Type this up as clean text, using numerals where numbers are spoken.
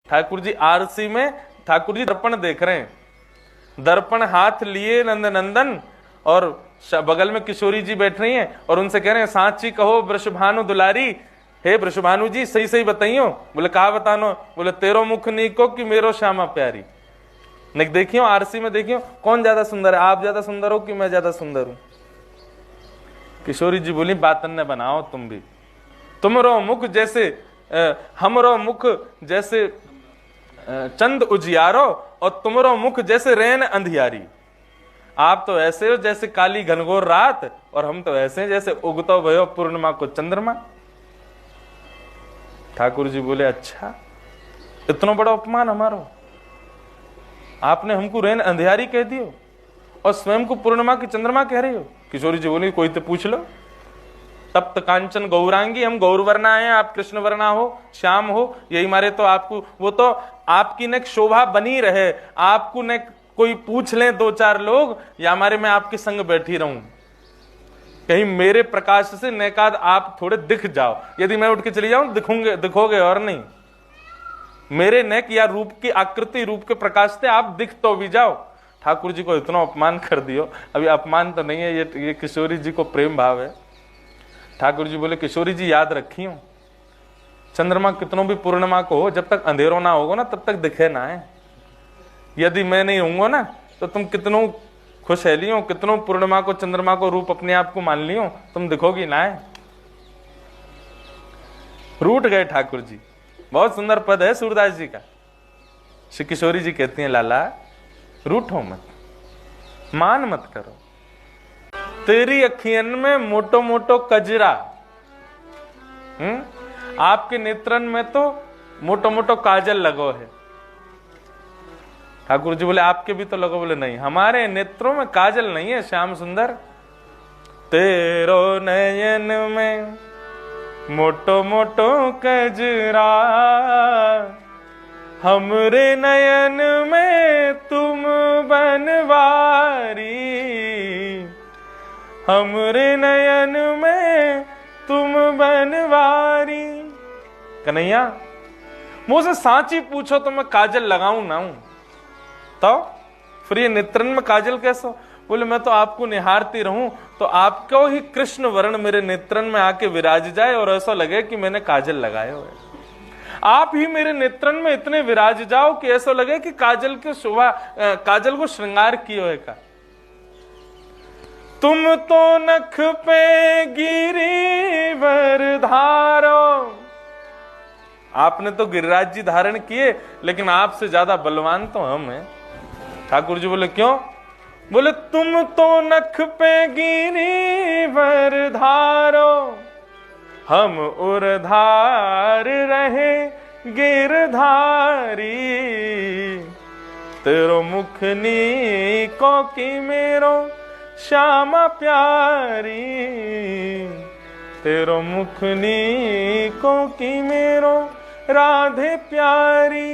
Thakur ji RC में ठाकुर जी दर्पण देख रहे हैं, दर्पण हाथ लिए नंद नंदन, और बगल में किशोरी जी बैठ रही हैं और उनसे कह रहे हैं सांची कहो वृषभानु दुलारी, हे वृषभानु जी सही सही बताइयो। बोले कहा बतानो? बोले तेरो मुख नीको कि मेरो श्यामा प्यारी। नहीं देखियो आरसी में देखियो कौन ज्यादा सुंदर है, आप ज्यादा सुंदर हो कि मैं ज्यादा सुंदर हूं? किशोरी जी बोली बातन ने बनाओ तुम भी, तुमरो मुख जैसे हमरो मुख जैसे चंद उजियारो और तुमरो मुख जैसे रैन अंधियारी। आप तो ऐसे हो जैसे काली घनघोर रात, और हम तो ऐसे हैं जैसे उगतो भयो पूर्णिमा को चंद्रमा। ठाकुर जी बोले अच्छा, इतना बड़ा अपमान हमारो, आपने हमको रैन अंधियारी कह दियो और स्वयं को पूर्णिमा की चंद्रमा कह रही हो। किशोरी जी बोली कोई तो पूछ लो। तप्त कांचन गौरांगी, हम गौर वर्णा है, आप कृष्ण वर्णा हो, श्याम हो, यही मारे तो आपको, वो तो आपकी न शोभा बनी रहे, आपको न कोई पूछ लें दो चार लोग, या हमारे मैं आपके संग बैठी रहूं, कहीं मेरे प्रकाश से नेकाद आप थोड़े दिख जाओ। यदि मैं उठ के चली जाऊं दिखोगे और नहीं, मेरे नेक या रूप की आकृति रूप के प्रकाश से आप दिख तो भी जाओ। ठाकुर जी को इतना अपमान कर दियो। अभी अपमान तो नहीं है, ये किशोरी जी को प्रेम भाव है। ठाकुर जी बोले किशोरी जी याद रखियो, चंद्रमा कितनों भी पूर्णिमा को हो, जब तक अंधेरों ना होगा ना तब तक दिखे ना है। यदि मैं नहीं रहूंगा ना तो तुम कितनों खुशहाली हो, कितनों पूर्णिमा को चंद्रमा को रूप अपने आप को मान लियो, तुम दिखोगी ना है। रूठ गए ठाकुर जी। बहुत सुंदर पद है सूरदास जी का। श्री किशोरी जी कहती हैं लाला रूठो मत, मान मत करो, तेरी अखियन में मोटो मोटो कजरा, आपके नेत्रन में तो मोटो मोटो काजल लगो है। ठाकुर जी बोले आपके भी तो लगो? बोले नहीं, हमारे नेत्रों में काजल नहीं है श्याम सुंदर। तेरो नयन में मोटो मोटो कजरा, हमरे नयन में तुम बनवारी, हमरे नयन में तुम बनवारी। कन्हैया मुझसे सांची पूछो तो मैं काजल लगाऊं ना हूं, तो फिर ये नेत्रन में काजल कैसे? बोले मैं तो आपको निहारती रहूं तो आपको ही कृष्ण वर्ण मेरे नेत्रन में आके विराज जाए और ऐसा लगे कि मैंने काजल लगाए हुए। आप ही मेरे नेत्रन में इतने विराज जाओ कि ऐसा लगे कि काजल के शोभा, काजल को श्रृंगार किए हुए का। तुम तो नख पे गिरिवर धारो, आपने तो गिरिराज जी धारण किए, लेकिन आपसे ज्यादा बलवान तो हम हैं। ठाकुर जी बोले क्यों? बोले तुम तो नख पे गिरिवर धारो, हम उर्धार रहे गिरधारी, तेरो मुख नीको की मेरो श्यामा प्यारी, तेरो मुख नीको की मेरो राधे प्यारी।